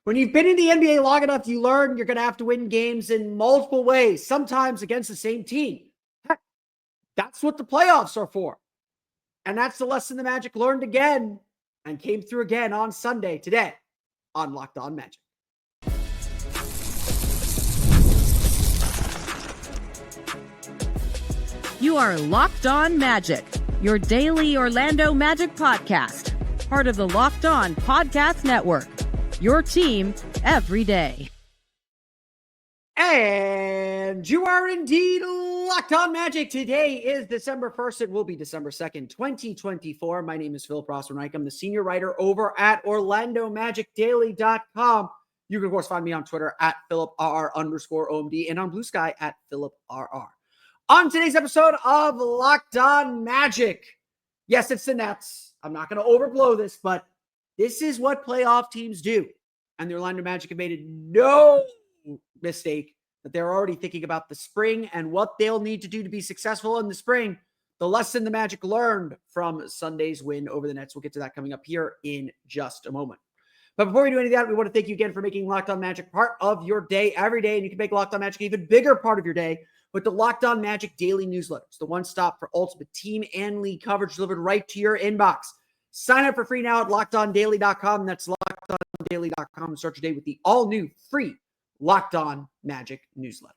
When you've been in the NBA long enough, you learn you're going to have to win games in multiple ways, sometimes against the same team. Heck, that's what the playoffs are for. And that's the lesson the Magic learned again and came through again on Sunday today on Locked On Magic. You are Locked On Magic, your daily Orlando Magic podcast, part of the Locked On Podcast Network. Your team every day. And you are indeed Locked On Magic. Today is December 1st. It will be December 2nd, 2024. My name is Philip Rossman-Reich. I'm the senior writer over at OrlandoMagicDaily.com. You can, of course, find me on Twitter at PhilipRR_OMD and on Blue Sky at PhilipRR. On today's episode of Locked On Magic, yes, it's the Nets. I'm not going to overblow this, but this is what playoff teams do. And the Orlando Magic have made no mistake that they're already thinking about the spring and what they'll need to do to be successful in the spring. The lesson the Magic learned from Sunday's win over the Nets. We'll get to that coming up here in just a moment. But before we do any of that, we want to thank you again for making Locked On Magic part of your day every day. And you can make Locked On Magic an even bigger part of your day with the Locked On Magic daily newsletters, the one stop for ultimate team and league coverage delivered right to your inbox. Sign up for free now at LockedOnDaily.com. That's LockedOnDaily.com. Start your day with the all-new free Locked On Magic newsletter.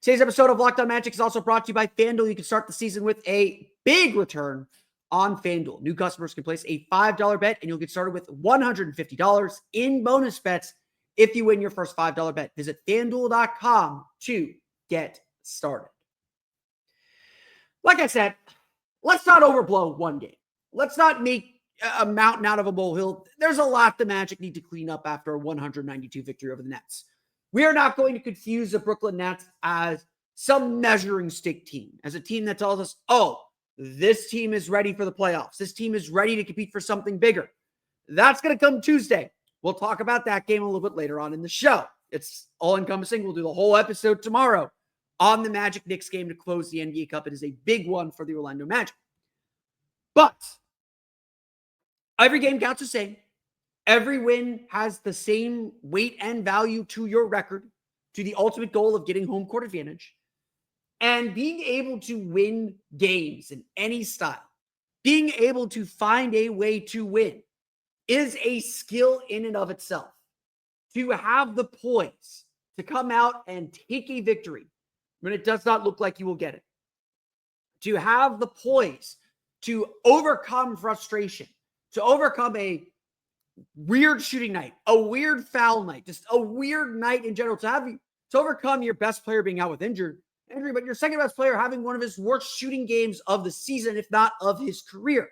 Today's episode of Locked On Magic is also brought to you by FanDuel. You can start the season with a big return on FanDuel. New customers can place a $5 bet, and you'll get started with $150 in bonus bets if you win your first $5 bet. Visit FanDuel.com to get started. Like I said, let's not overblow one game. Let's not make a mountain out of a molehill. There's a lot the Magic need to clean up after a 192 victory over the Nets. We are not going to confuse the Brooklyn Nets as some measuring stick team, as a team that tells us, oh, this team is ready for the playoffs. This team is ready to compete for something bigger. That's going to come Tuesday. We'll talk about that game a little bit later on in the show. It's all-encompassing. We'll do the whole episode tomorrow on the Magic Knicks game to close the NBA Cup. It is a big one for the Orlando Magic. But every game counts the same. Every win has the same weight and value to your record, to the ultimate goal of getting home court advantage. And being able to win games in any style, being able to find a way to win is a skill in and of itself. To have the poise to come out and take a victory when it does not look like you will get it. To have the poise to overcome frustration, to overcome a weird shooting night, a weird foul night, just a weird night in general, to overcome your best player being out with injury, but your second best player having one of his worst shooting games of the season, if not of his career.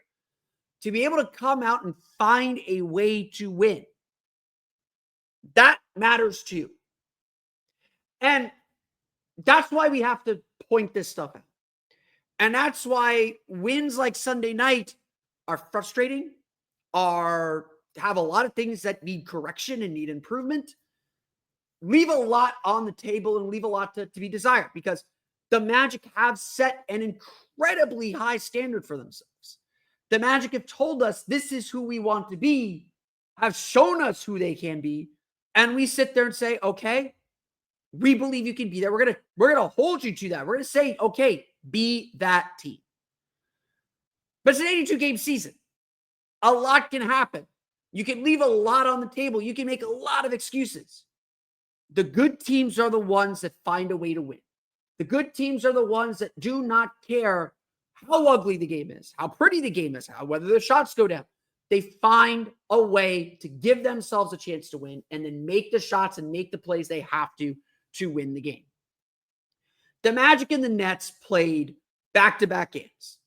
To be able to come out and find a way to win, that matters too. And that's why we have to point this stuff out. And that's why wins like Sunday night are frustrating, have a lot of things that need correction and need improvement, leave a lot on the table and leave a lot to be desired, because the Magic have set an incredibly high standard for themselves. The Magic have told us this is who we want to be, have shown us who they can be, and we sit there and say, okay, we believe you can be there. We're gonna hold you to that. We're gonna say, okay, be that team. But it's an 82-game season. A lot can happen. You can leave a lot on the table. You can make a lot of excuses. The good teams are the ones that find a way to win. The good teams are the ones that do not care how ugly the game is, how pretty the game is, whether the shots go down. They find a way to give themselves a chance to win and then make the shots and make the plays they have to win the game. The Magic and the Nets played back-to-back games.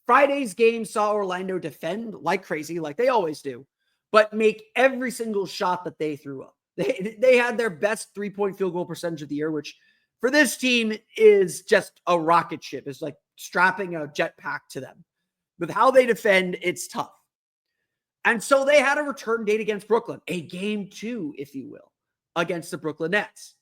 Friday's game saw Orlando defend like crazy, like they always do, but make every single shot that they threw up. They had their best three-point field goal percentage of the year, which for this team is just a rocket ship. It's like strapping a jetpack to them. With how they defend, it's tough. And so they had a return date against Brooklyn, a game 2, if you will, against the Brooklyn Nets.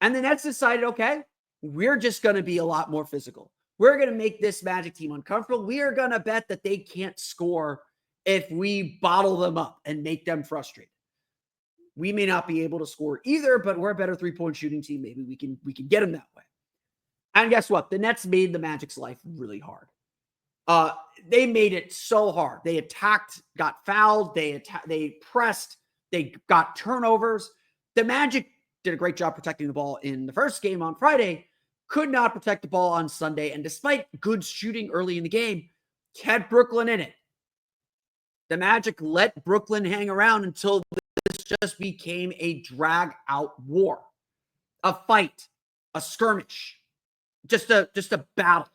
And the Nets decided, okay, we're just going to be a lot more physical. We're going to make this Magic team uncomfortable. We are going to bet that they can't score if we bottle them up and make them frustrated. We may not be able to score either, but we're a better three-point shooting team. Maybe we can get them that way. And guess what? The Nets made the Magic's life really hard. They made it so hard. They attacked, got fouled, they pressed, they got turnovers. The Magic did a great job protecting the ball in the first game on Friday, could not protect the ball on Sunday, and despite good shooting early in the game, had Brooklyn in it. The Magic let Brooklyn hang around until this just became a drag-out war, a fight, a skirmish, just a battle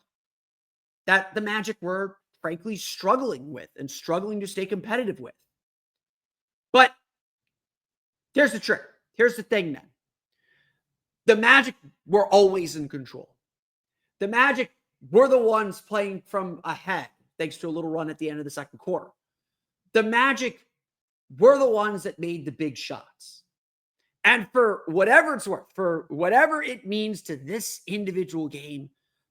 that the Magic were frankly struggling with and struggling to stay competitive with. But here's the trick. Here's the thing then. The Magic were always in control. The Magic were the ones playing from ahead, thanks to a little run at the end of the second quarter. The Magic were the ones that made the big shots. And for whatever it's worth, for whatever it means to this individual game,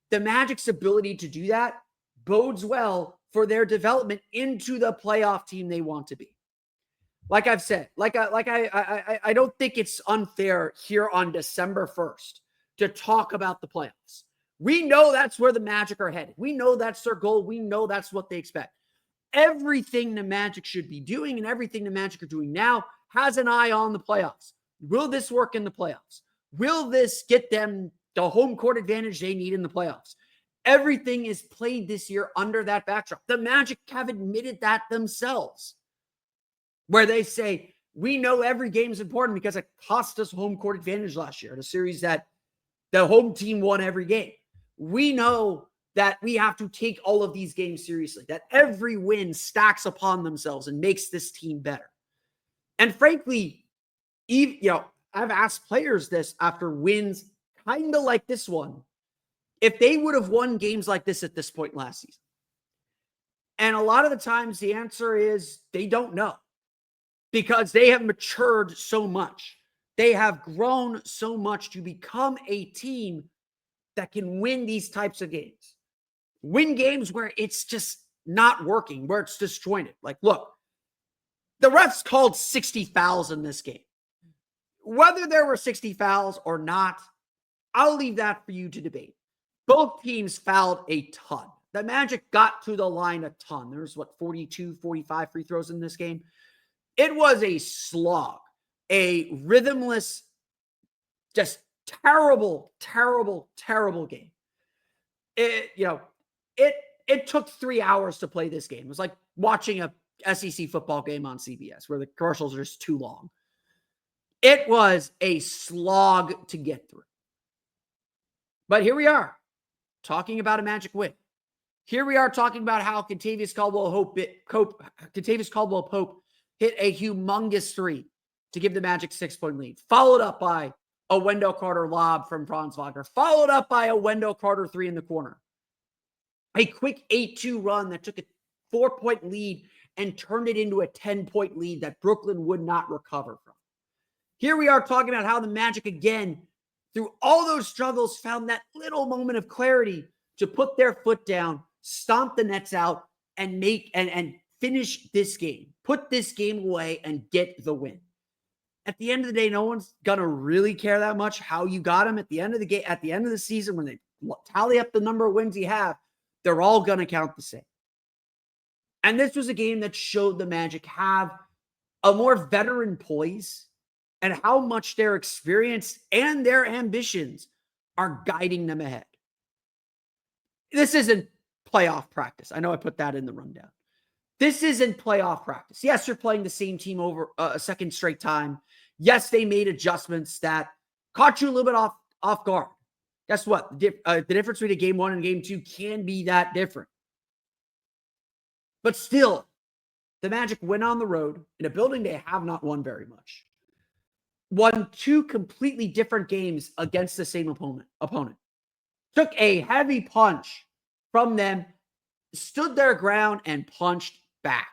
the Magic's ability to do that bodes well for their development into the playoff team they want to be. Like I've said, I don't think it's unfair here on December 1st to talk about the playoffs. We know that's where the Magic are headed. We know that's their goal. We know that's what they expect. Everything the Magic should be doing and everything the Magic are doing now has an eye on the playoffs. Will this work in the playoffs? Will this get them the home court advantage they need in the playoffs? Everything is played this year under that backdrop. The Magic have admitted that themselves, where they say, we know every game is important because it cost us home court advantage last year in a series that the home team won every game. We know that we have to take all of these games seriously, that every win stacks upon themselves and makes this team better. And frankly, I've asked players this after wins kind of like this one, if they would have won games like this at this point last season. And a lot of the times the answer is they don't know, because they have matured so much. They have grown so much to become a team that can win these types of games. Win games where it's just not working, where it's disjointed. Like, look, the refs called 60 fouls in this game. Whether there were 60 fouls or not, I'll leave that for you to debate. Both teams fouled a ton. The Magic got to the line a ton. There's 42, 45 free throws in this game. It was a slog, a rhythmless, just terrible, terrible, terrible game. It took 3 hours to play this game. It was like watching a SEC football game on CBS where the commercials are just too long. It was a slog to get through. But here we are talking about a Magic win. Here we are talking about how Kentavious Caldwell-Pope hit a humongous three to give the Magic 6-point lead, followed up by a Wendell Carter lob from Franz Wagner, followed up by a Wendell Carter three in the corner. A quick 8-2 run that took a 4-point lead and turned it into a 10-point lead that Brooklyn would not recover from. Here we are talking about how the Magic, again, through all those struggles, found that little moment of clarity to put their foot down, stomp the Nets out, and finish this game, put this game away, and get the win. At the end of the day, no one's gonna really care that much how you got them at the end of the game, at the end of the season, when they tally up the number of wins you have, they're all gonna count the same. And this was a game that showed the Magic have a more veteran poise and how much their experience and their ambitions are guiding them ahead. This isn't playoff practice. I know I put that in the rundown. This isn't playoff practice. Yes, you're playing the same team over a second straight time. Yes, they made adjustments that caught you a little bit off guard. Guess what? The difference between a game one and game two can be that different. But still, the Magic went on the road in a building they have not won very much. Won two completely different games against the same opponent. Took a heavy punch from them, stood their ground, and punched back.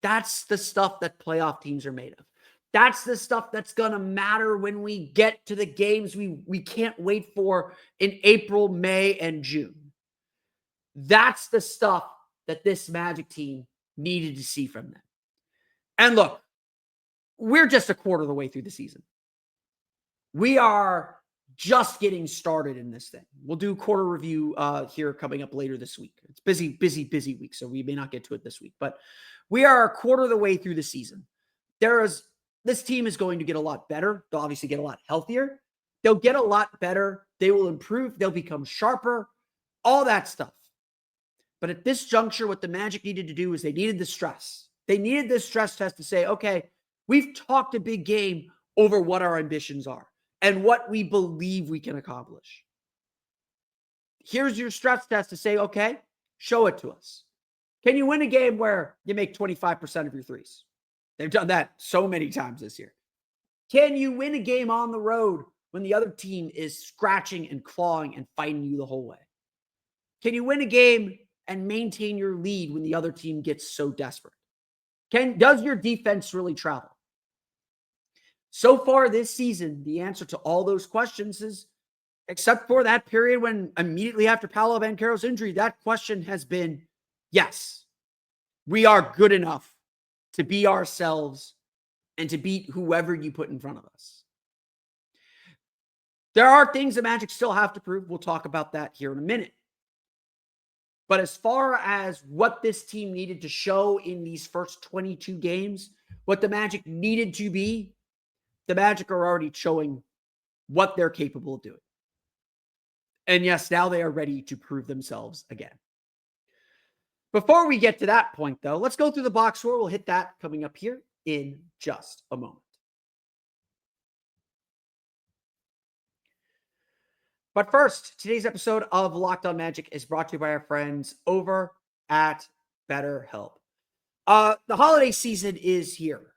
That's the stuff that playoff teams are made of. That's the stuff that's going to matter when we get to the games we can't wait for in April, May, and June. That's the stuff that this Magic team needed to see from them. And look, we're just a quarter of the way through the season. We are just getting started in this thing. We'll do quarter review here coming up later this week. It's busy week, so we may not get to it this week. But we are a quarter of the way through the season. This team is going to get a lot better. They'll obviously get a lot healthier. They'll get a lot better. They will improve. They'll become sharper. All that stuff. But at this juncture, what the Magic needed to do is they needed the stress. They needed this stress test to say, okay, we've talked a big game over what our ambitions are and what we believe we can accomplish. Here's your stress test to say, okay, show it to us. Can you win a game where you make 25% of your threes? They've done that so many times this year. Can you win a game on the road when the other team is scratching and clawing and fighting you the whole way? Can you win a game and maintain your lead when the other team gets so desperate? Does your defense really travel? So far this season, the answer to all those questions is, except for that period when immediately after Paolo Banchero's injury, that question has been, yes, we are good enough to be ourselves and to beat whoever you put in front of us. There are things the Magic still have to prove. We'll talk about that here in a minute. But as far as what this team needed to show in these first 22 games, what the Magic needed to be, the Magic are already showing what they're capable of doing. And yes, now they are ready to prove themselves again. Before we get to that point, though, let's go through the box score. We'll hit that coming up here in just a moment. But first, today's episode of Locked On Magic is brought to you by our friends over at BetterHelp. The holiday season is here.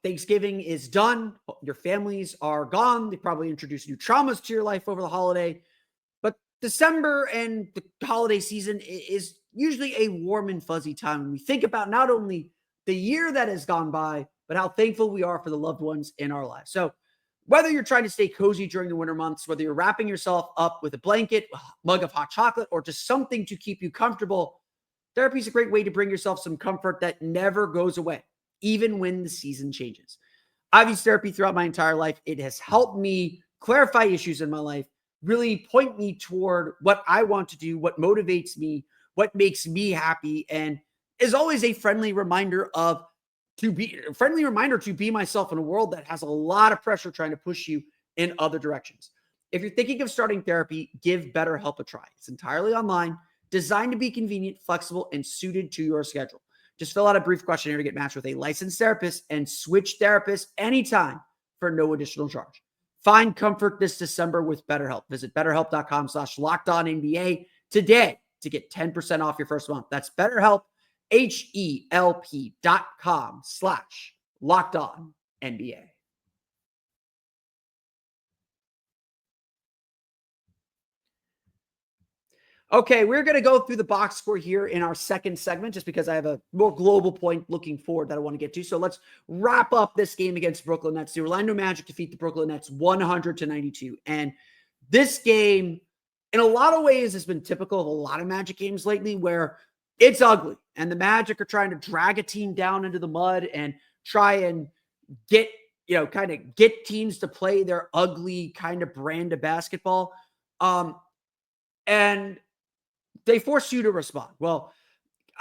Thanksgiving is done. Your families are gone. They probably introduced new traumas to your life over the holiday. But December and the holiday season is usually a warm and fuzzy time when we think about not only the year that has gone by, but how thankful we are for the loved ones in our lives. So whether you're trying to stay cozy during the winter months, whether you're wrapping yourself up with a blanket, a mug of hot chocolate, or just something to keep you comfortable, therapy is a great way to bring yourself some comfort that never goes away, even when the season changes. I've used therapy throughout my entire life. It has helped me clarify issues in my life, really point me toward what I want to do, what motivates me, what makes me happy, and is always a friendly reminder to be myself in a world that has a lot of pressure trying to push you in other directions. If you're thinking of starting therapy, give BetterHelp a try. It's entirely online, designed to be convenient, flexible, and suited to your schedule. Just fill out a brief questionnaire to get matched with a licensed therapist and switch therapists anytime for no additional charge. Find comfort this December with BetterHelp. Visit BetterHelp.com/LockedOnNBA today to get 10% off your first month. That's BetterHelp, HELP.com/LockedOnNBA. Okay, we're going to go through the box score here in our second segment just because I have a more global point looking forward that I want to get to. So let's wrap up this game against Brooklyn Nets. The Orlando Magic defeat the Brooklyn Nets 100-92. And this game, in a lot of ways, has been typical of a lot of Magic games lately where it's ugly. And the Magic are trying to drag a team down into the mud and try and get teams to play their ugly kind of brand of basketball. And they force you to respond. Well,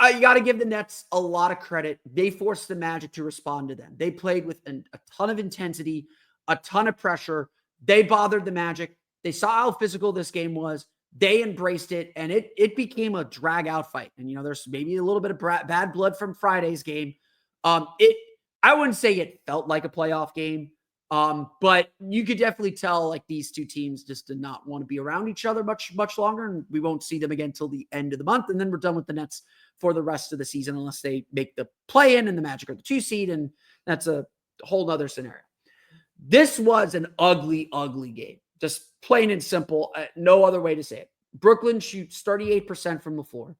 you got to give the Nets a lot of credit. They forced the Magic to respond to them. They played with a ton of intensity, a ton of pressure. They bothered the Magic. They saw how physical this game was. They embraced it, and it became a drag-out fight. And, there's maybe a little bit of bad blood from Friday's game. I wouldn't say it felt like a playoff game. But you could definitely tell like these two teams just did not want to be around each other much longer. And we won't see them again till the end of the month. And then we're done with the Nets for the rest of the season, unless they make the play-in and the Magic are the 2 seed. And that's a whole nother scenario. This was an ugly, ugly game. Just plain and simple. No other way to say it. Brooklyn shoots 38% from the floor,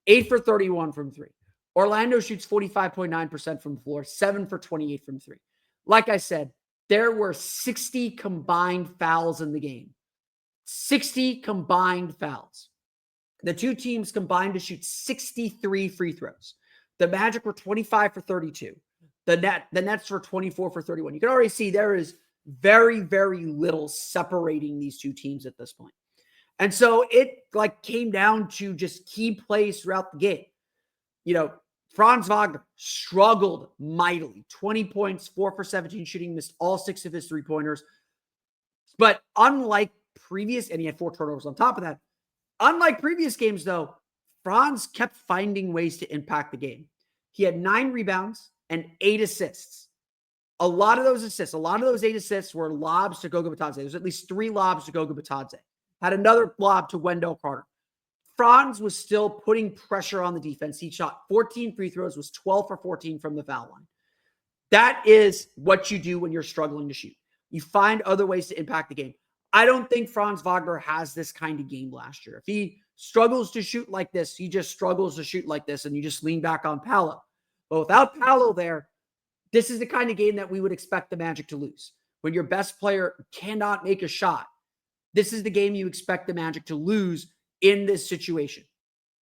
8 for 31 from 3. Orlando shoots 45.9% from the floor, 7 for 28 from 3. Like I said, there were 60 combined fouls in the game. 60 combined fouls. The two teams combined to shoot 63 free throws. The Magic were 25 for 32. The Nets were 24 for 31. You can already see there is very, very little separating these two teams at this point. And so it like came down to just key plays throughout the game. Franz Wagner struggled mightily. 20 points, 4 for 17 shooting, missed all 6 of his three-pointers. But unlike previous, and he had 4 turnovers on top of that, unlike previous games, though, Franz kept finding ways to impact the game. He had 9 rebounds and 8 assists. A lot of those 8 assists were lobs to Goga Bitadze. There's at least 3 lobs to Goga Bitadze. Had another lob to Wendell Carter. Franz was still putting pressure on the defense. He shot 14 free throws, was 12 for 14 from the foul line. That is what you do when you're struggling to shoot. You find other ways to impact the game. I don't think Franz Wagner has this kind of game last year. If he struggles to shoot like this, he just struggles to shoot like this, and you just lean back on Paolo. But without Paolo there, this is the kind of game that we would expect the Magic to lose. When your best player cannot make a shot, this is the game you expect the Magic to lose in this situation.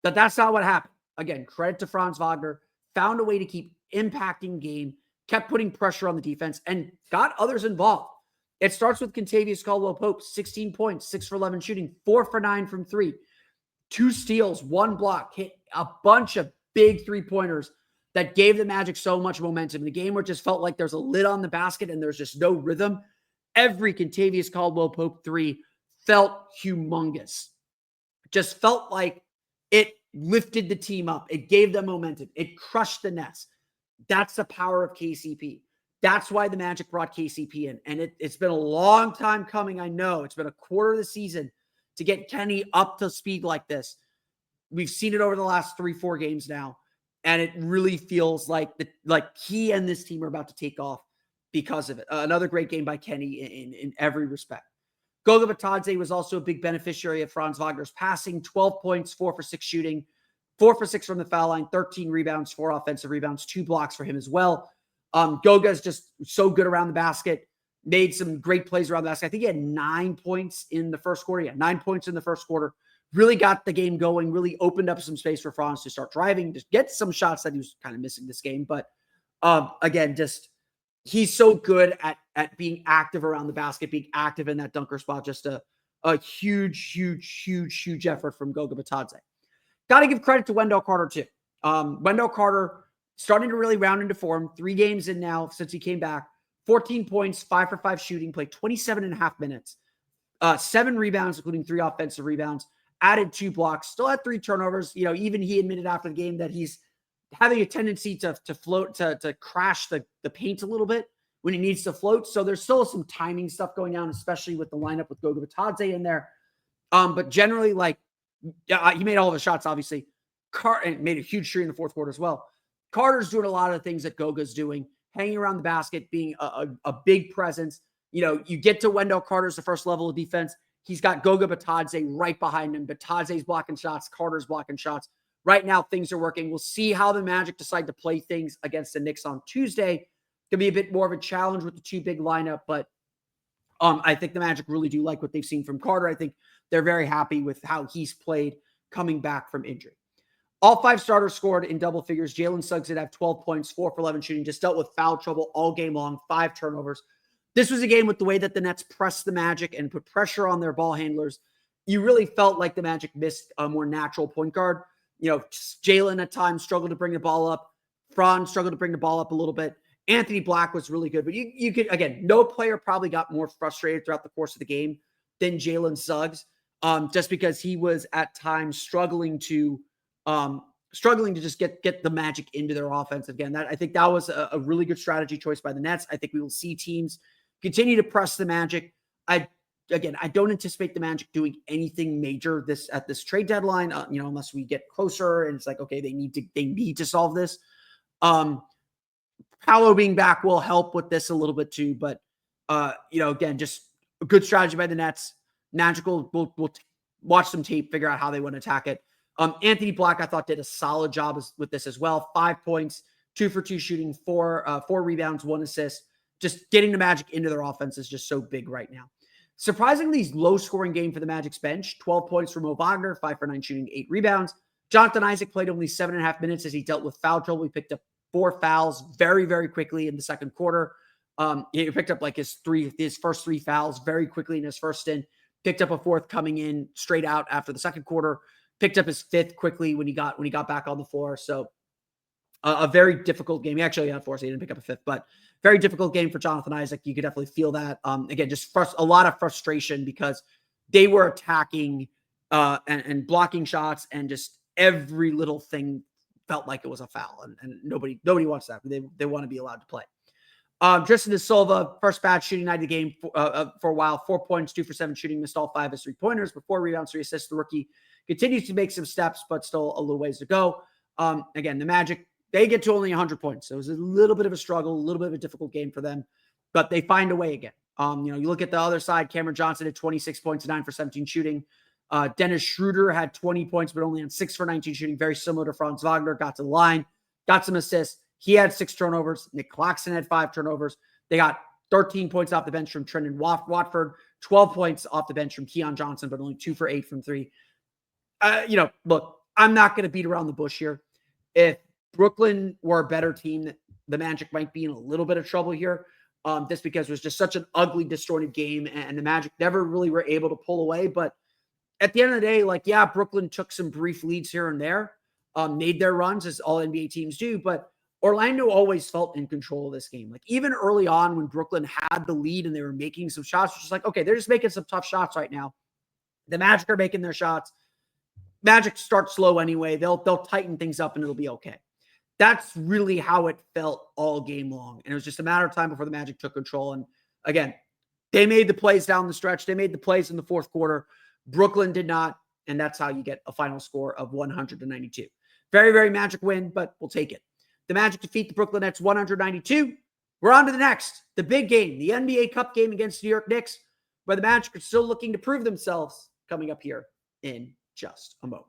But that's not what happened. Again, credit to Franz Wagner. Found a way to keep impacting game, kept putting pressure on the defense, and got others involved. It starts with Kentavious Caldwell-Pope, 16 points, 6 for 11 shooting, 4 for 9 from 3. 2 steals, 1 block, hit a bunch of big three-pointers that gave the Magic so much momentum. The game where it just felt like there's a lid on the basket and there's just no rhythm. Every Kentavious Caldwell-Pope 3 felt humongous. Just felt like it lifted the team up. It gave them momentum. It crushed the Nets. That's the power of KCP. That's why the Magic brought KCP in. And it's been a long time coming. I know it's been a quarter of the season to get Kenny up to speed like this. We've seen it over the last 3-4 games now. And it really feels like he and this team are about to take off because of it. Another great game by Kenny in every respect. Goga Bitadze was also a big beneficiary of Franz Wagner's passing. 12 points, 4 for 6 shooting, 4 for 6 from the foul line, 13 rebounds, 4 offensive rebounds, 2 blocks for him as well. Goga's just so good around the basket, made some great plays around the basket. I think he had 9 points in the first quarter. Yeah, 9 points in the first quarter. Really got the game going, really opened up some space for Franz to start driving, just get some shots that he was kind of missing this game. But again, just he's so good at being active around the basket, being active in that dunker spot. Just a huge effort from Goga Bitadze. Got to give credit to Wendell Carter too. Wendell Carter starting to really round into form. 3 games in now since he came back. 14 points, 5 for 5 shooting, played 27 and a half minutes. 7 rebounds, including 3 offensive rebounds. Added 2 blocks. Still had 3 turnovers. Even he admitted after the game that he's having a tendency to float, to crash the paint a little bit when he needs to float. So there's still some timing stuff going on, especially with the lineup with Goga Bitadze in there. But generally, he made all of the shots, obviously. And made a huge three in the fourth quarter as well. Carter's doing a lot of the things that Goga's doing, hanging around the basket, being a big presence. You get to Wendell Carter's the first level of defense. He's got Goga Bitadze right behind him. Bitadze's blocking shots. Carter's blocking shots. Right now, things are working. We'll see how the Magic decide to play things against the Knicks on Tuesday. Could be a bit more of a challenge with the 2 big lineup, but I think the Magic really do like what they've seen from Carter. I think they're very happy with how he's played coming back from injury. All 5 starters scored in double figures. Jalen Suggs did have 12 points, 4 for 11 shooting, just dealt with foul trouble all game long, 5 turnovers. This was a game with the way that the Nets pressed the Magic and put pressure on their ball handlers. You really felt like the Magic missed a more natural point guard. Jalen at times struggled to bring the ball up. Franz struggled to bring the ball up a little bit. Anthony Black was really good. But you could, again, no player probably got more frustrated throughout the course of the game than Jalen Suggs, just because he was at times struggling to just get the Magic into their offense. Again, I think that was a really good strategy choice by the Nets. I think we will see teams continue to press the Magic. I don't anticipate the Magic doing anything major at this trade deadline, unless we get closer and it's like, okay, they need to solve this. Paolo being back will help with this a little bit too, but again, just a good strategy by the Nets. Magic will watch some tape, figure out how they want to attack it. Anthony Black, I thought, did a solid job with this as well. 5 points, 2 for 2 shooting, 4 rebounds, 1 assist. Just getting the Magic into their offense is just so big right now. Surprisingly, low-scoring game for the Magic's bench. 12 points from Mo Wagner, 5 for 9 shooting, 8 rebounds. Jonathan Isaac played only 7.5 minutes as he dealt with foul trouble. He picked up 4 fouls very, very quickly in the second quarter. He picked up like his first 3 fouls very quickly in his first stint, picked up a 4th coming in straight out after the second quarter, picked up his 5th quickly when he got back on the floor. So a very difficult game. He actually had 4, so he didn't pick up a 5th, but very difficult game for Jonathan Isaac. You could definitely feel that. Again, just a lot of frustration because they were attacking and blocking shots, and just every little thing felt like it was a foul, and nobody wants that. They want to be allowed to play. Tristan De Silva, first bad shooting night of the game for a while. 4 points, 2 for 7 shooting, missed all 5 of his 3-pointers, but 4 rebounds, 3 assists. The rookie continues to make some steps, but still a little ways to go. Again, the Magic, they get to only 100 points. So it was a little bit of a struggle, a little bit of a difficult game for them, but they find a way again. You look at the other side, Cameron Johnson had 26 points, 9 for 17 shooting. Dennis Schroeder had 20 points, but only on 6 for 19 shooting, very similar to Franz Wagner, got to the line, got some assists. He had 6 turnovers. Nick Claxton had 5 turnovers. They got 13 points off the bench from Trendon Watford, 12 points off the bench from Keon Johnson, but only 2 for 8 from 3. Look, I'm not going to beat around the bush here. If Brooklyn were a better team, the Magic might be in a little bit of trouble here, just because it was just such an ugly, distorted game, and the Magic never really were able to pull away. But at the end of the day, Brooklyn took some brief leads here and there, made their runs as all NBA teams do, but Orlando always felt in control of this game. Even early on when Brooklyn had the lead and they were making some shots, it's just like, okay, they're just making some tough shots right now. The Magic are making their shots. Magic start slow anyway. They'll tighten things up and it'll be okay. That's really how it felt all game long. And it was just a matter of time before the Magic took control. And again, they made the plays down the stretch. They made the plays in the fourth quarter. Brooklyn did not. And that's how you get a final score of 100-92. Very, very Magic win, but we'll take it. The Magic defeat the Brooklyn Nets 192. We're on to the next, the big game, the NBA Cup game against the New York Knicks, where the Magic are still looking to prove themselves, coming up here in just a moment.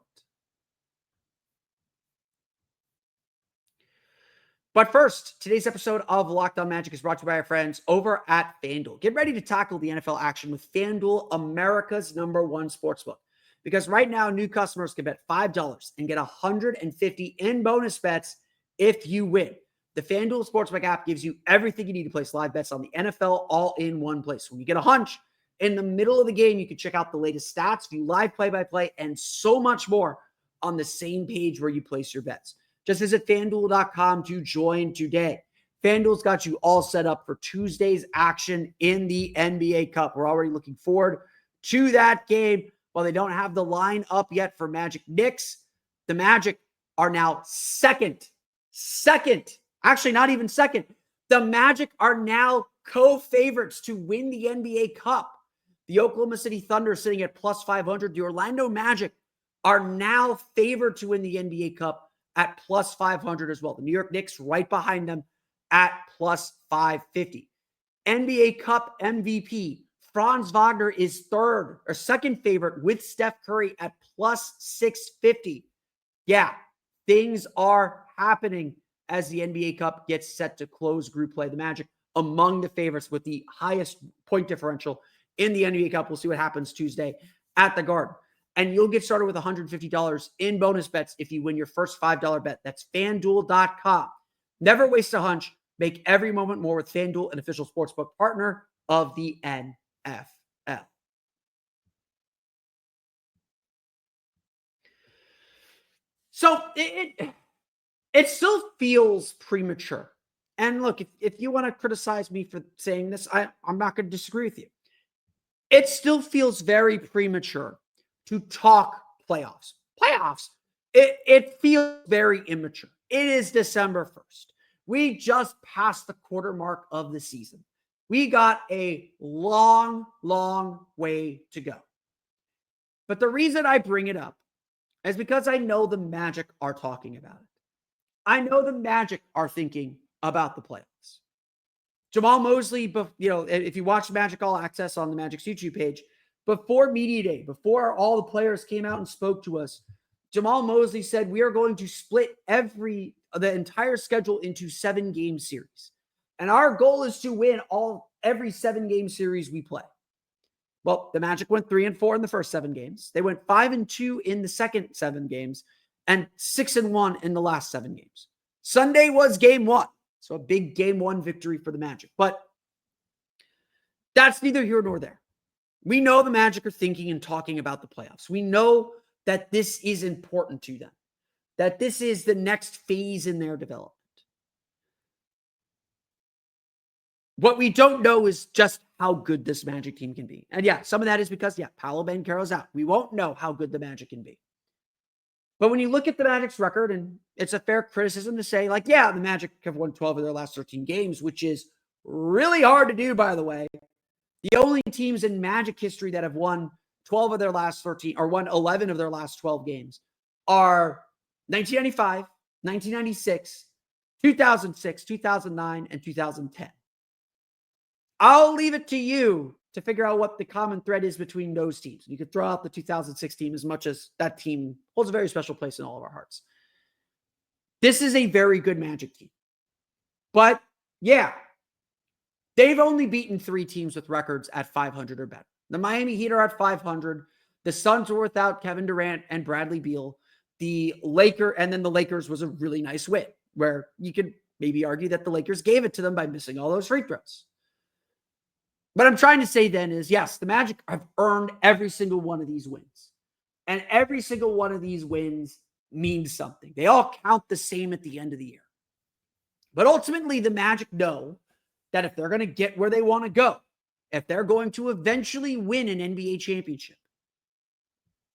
But first, today's episode of Locked On Magic is brought to you by our friends over at FanDuel. Get ready to tackle the NFL action with FanDuel, America's #1 sportsbook. Because right now, new customers can bet $5 and get $150 in bonus bets if you win. The FanDuel Sportsbook app gives you everything you need to place live bets on the NFL all in one place. When you get a hunch in the middle of the game, you can check out the latest stats, view live play-by-play, and so much more on the same page where you place your bets. Just visit FanDuel.com to join today. FanDuel's got you all set up for Tuesday's action in the NBA Cup. We're already looking forward to that game. While they don't have the line up yet for Magic Knicks, the Magic are now second, actually not even second. The Magic are now co-favorites to win the NBA Cup. The Oklahoma City Thunder sitting at plus 500. The Orlando Magic are now favored to win the NBA Cup at plus 500 as well. The New York Knicks right behind them at plus 550. NBA Cup MVP Franz Wagner is second favorite with Steph Curry at plus 650. Yeah, things are happening as the NBA Cup gets set to close group play. The Magic among the favorites with the highest point differential in the NBA Cup. We'll see what happens Tuesday at the Garden. And you'll get started with $150 in bonus bets if you win your first $5 bet. That's FanDuel.com. Never waste a hunch. Make every moment more with FanDuel, an official sportsbook partner of the NFL. So it still feels premature. And look, if you want to criticize me for saying this, I'm not going to disagree with you. It still feels very premature to talk playoffs. It feels very immature. It is December 1st. We just passed the quarter mark of the season. We got a long, long way to go. But the reason I bring it up is because I know the Magic are talking about it. I know the Magic are thinking about the playoffs. Jamal Mosley, if you watch Magic All Access on the Magic's YouTube page, before Media Day, before all the players came out and spoke to us, Jamal Mosley said we are going to split the entire schedule into 7-game series. And our goal is to win every 7-game series we play. Well, the Magic went 3-4 in the first 7 games. They went 5-2 in the second 7 games and 6-1 in the last 7 games. Sunday was game one. So a big game one victory for the Magic. But that's neither here nor there. We know the Magic are thinking and talking about the playoffs. We know that this is important to them, that this is the next phase in their development. What we don't know is just how good this Magic team can be. And yeah, some of that is because, Paolo Banchero's out. We won't know how good the Magic can be. But when you look at the Magic's record, and it's a fair criticism to say, like, the Magic have won 12 of their last 13 games, which is really hard to do, by the way. The only teams in Magic history that have won 12 of their last 13 or won 11 of their last 12 games are 1995, 1996, 2006, 2009, and 2010. I'll leave it to you to figure out what the common thread is between those teams. You could throw out the 2006 team as much as that team holds a very special place in all of our hearts. This is a very good Magic team. But they've only beaten 3 teams with records at 500 or better. The Miami Heat are at 500. The Suns were without Kevin Durant and Bradley Beal. The Lakers was a really nice win, where you could maybe argue that the Lakers gave it to them by missing all those free throws. What I'm trying to say then is, yes, the Magic have earned every single one of these wins. And every single one of these wins means something. They all count the same at the end of the year. But ultimately, the Magic know that if they're going to get where they want to go, if they're going to eventually win an NBA championship,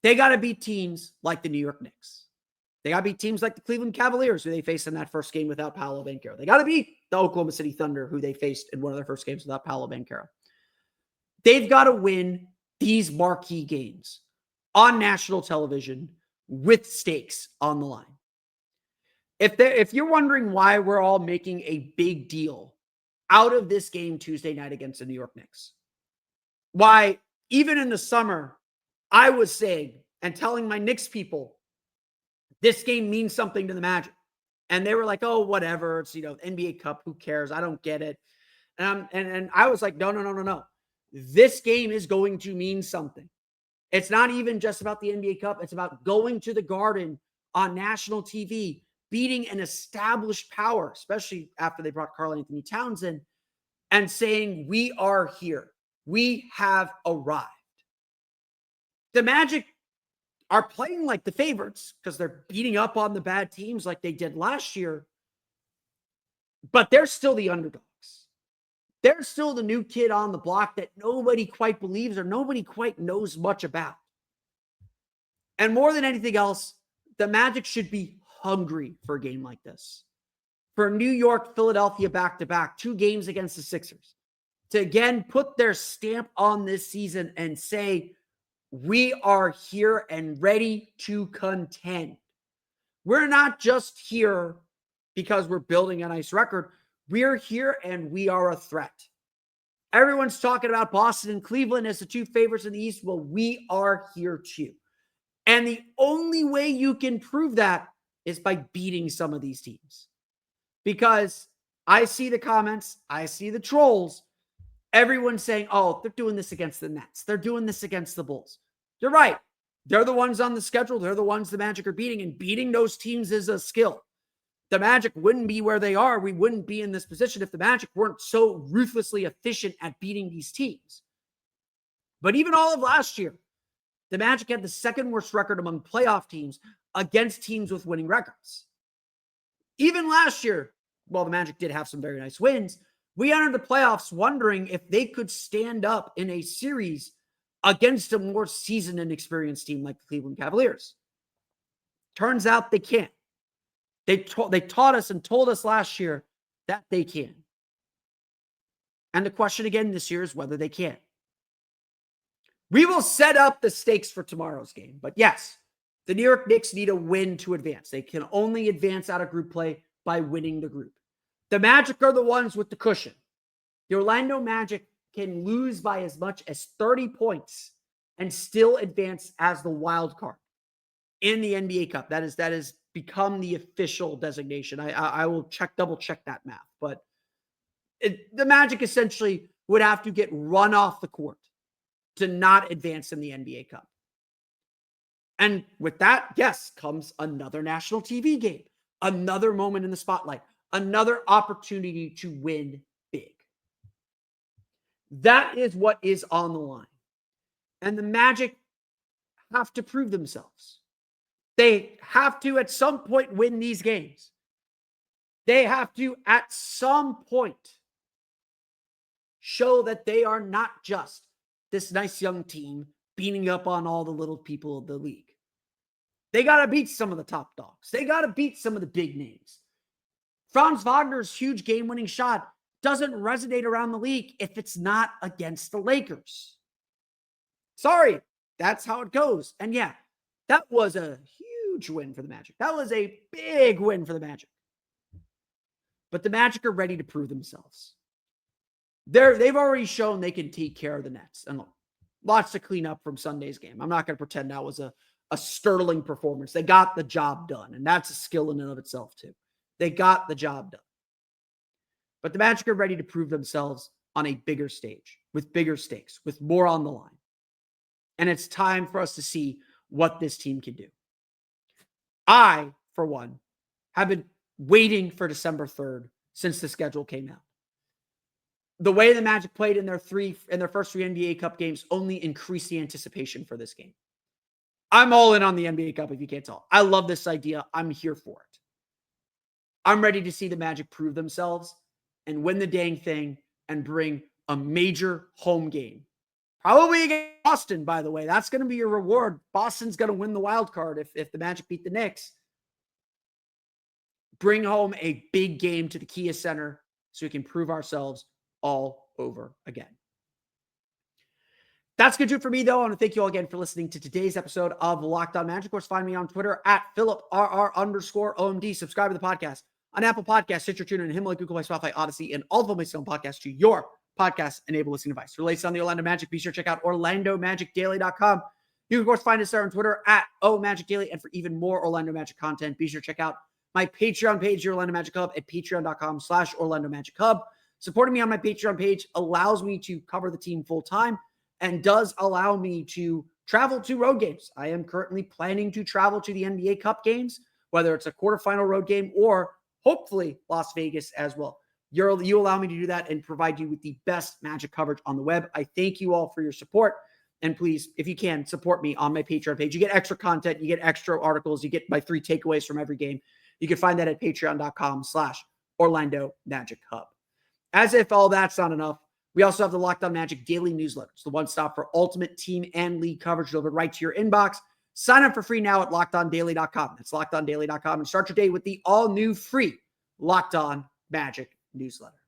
they got to beat teams like the New York Knicks. They got to beat teams like the Cleveland Cavaliers, who they faced in that first game without Paolo Banchero. They got to beat the Oklahoma City Thunder, who they faced in one of their first games without Paolo Banchero. They've got to win these marquee games on national television with stakes on the line. If you're wondering why we're all making a big deal out of this game Tuesday night against the New York Knicks, why even in the summer, I was saying and telling my Knicks people, this game means something to the Magic. And they were like, oh, whatever. It's, NBA Cup. Who cares? I don't get it. And I was like, no. This game is going to mean something. It's not even just about the NBA Cup. It's about going to the Garden on national TV, beating an established power, especially after they brought Karl Anthony Towns in, and saying, we are here. We have arrived. The Magic are playing like the favorites because they're beating up on the bad teams like they did last year, but they're still the underdogs. They're still the new kid on the block that nobody quite believes or nobody quite knows much about. And more than anything else, the Magic should be hungry for a game like this. For New York, Philadelphia back-to-back, 2 games against the Sixers, to again put their stamp on this season and say, we are here and ready to contend. We're not just here because we're building a nice record. We're here and we are a threat. Everyone's talking about Boston and Cleveland as the 2 favorites in the East. Well, we are here too. And the only way you can prove that is by beating some of these teams. Because I see the comments, I see the trolls, everyone saying, oh, they're doing this against the Nets. They're doing this against the Bulls. You're right. They're the ones on the schedule. They're the ones the Magic are beating, and beating those teams is a skill. The Magic wouldn't be where they are. We wouldn't be in this position if the Magic weren't so ruthlessly efficient at beating these teams. But even all of last year, the Magic had the second worst record among playoff teams against teams with winning records. Even last year, while the Magic did have some very nice wins, we entered the playoffs wondering if they could stand up in a series against a more seasoned and experienced team like the Cleveland Cavaliers. Turns out they can't. They taught us and told us last year that they can. And the question again this year is whether they can. We will set up the stakes for tomorrow's game. But yes, the New York Knicks need a win to advance. They can only advance out of group play by winning the group. The Magic are the ones with the cushion. The Orlando Magic can lose by as much as 30 points and still advance as the wild card in the NBA Cup. That is become the official designation. I will double check that math, but the Magic essentially would have to get run off the court to not advance in the NBA Cup. And with that, yes, comes another national TV game, another moment in the spotlight, another opportunity to win big. That is what is on the line. And the Magic have to prove themselves. They have to, at some point, win these games. They have to, at some point, show that they are not just this nice young team beating up on all the little people of the league. They got to beat some of the top dogs. They got to beat some of the big names. Franz Wagner's huge game-winning shot doesn't resonate around the league if it's not against the Lakers. Sorry, that's how it goes. And yeah, that was a huge win for the Magic. That was a big win for the Magic. But the Magic are ready to prove themselves. They've already shown they can take care of the Nets. And look, lots to clean up from Sunday's game. I'm not going to pretend that was a sterling performance. They got the job done, and that's a skill in and of itself too. They got the job done. But the Magic are ready to prove themselves on a bigger stage, with bigger stakes, with more on the line. And it's time for us to see what this team can do. I, for one, have been waiting for December 3rd since the schedule came out. The way the Magic played in their first three NBA Cup games only increased the anticipation for this game. I'm all in on the NBA Cup, if you can't tell. I love this idea. I'm here for it. I'm ready to see the Magic prove themselves and win the dang thing and bring a major home game. Probably against Boston, by the way. That's going to be your reward. Boston's going to win the wild card if the Magic beat the Knicks. Bring home a big game to the Kia Center so we can prove ourselves all over again. That's going to do it for me, though. I want to thank you all again for listening to today's episode of Locked On Magic. Of course, find me on Twitter at PhilipRR_OMD. Subscribe to the podcast on Apple Podcasts, Stitcher, TuneIn, and Himalaya, Google Play, Spotify, Odyssey, and all of my own podcasts to your podcast-enabled listening device. For latest on the Orlando Magic, be sure to check out OrlandoMagicDaily.com. You can, of course, find us there on Twitter at OMagicDaily. And for even more Orlando Magic content, be sure to check out my Patreon page, the Orlando Magic Hub, at patreon.com/Orlando Magic Hub. Supporting me on my Patreon page allows me to cover the team full-time and does allow me to travel to road games. I am currently planning to travel to the NBA Cup games, whether it's a quarterfinal road game or hopefully Las Vegas as well. You allow me to do that and provide you with the best Magic coverage on the web. I thank you all for your support. And please, if you can, support me on my Patreon page. You get extra content. You get extra articles. You get my 3 takeaways from every game. You can find that at patreon.com/Orlando Magic Hub. As if all that's not enough, we also have the Locked On Magic daily newsletter. It's the one stop for ultimate team and league coverage delivered right to your inbox. Sign up for free now at LockedOnDaily.com. That's LockedOnDaily.com and start your day with the all-new free Locked On Magic newsletter.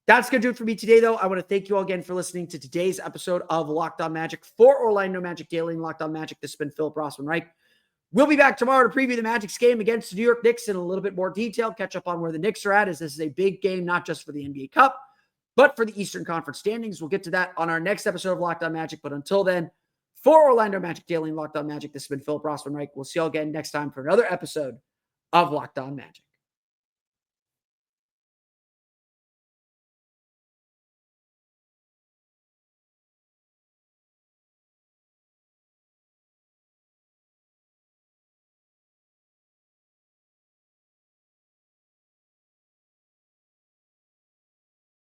That's going to do it for me today, though. I want to thank you all again for listening to today's episode of Locked On Magic for Orlando Magic Daily and Locked On Magic. This has been Philip Rossman-Reich. We'll be back tomorrow to preview the Magic's game against the New York Knicks in a little bit more detail, catch up on where the Knicks are at, as this is a big game, not just for the NBA Cup, but for the Eastern Conference standings. We'll get to that on our next episode of Locked On Magic. But until then, for Orlando Magic Daily and Locked On Magic, this has been Philip Rossman-Reich. We'll see you all again next time for another episode of Locked On Magic.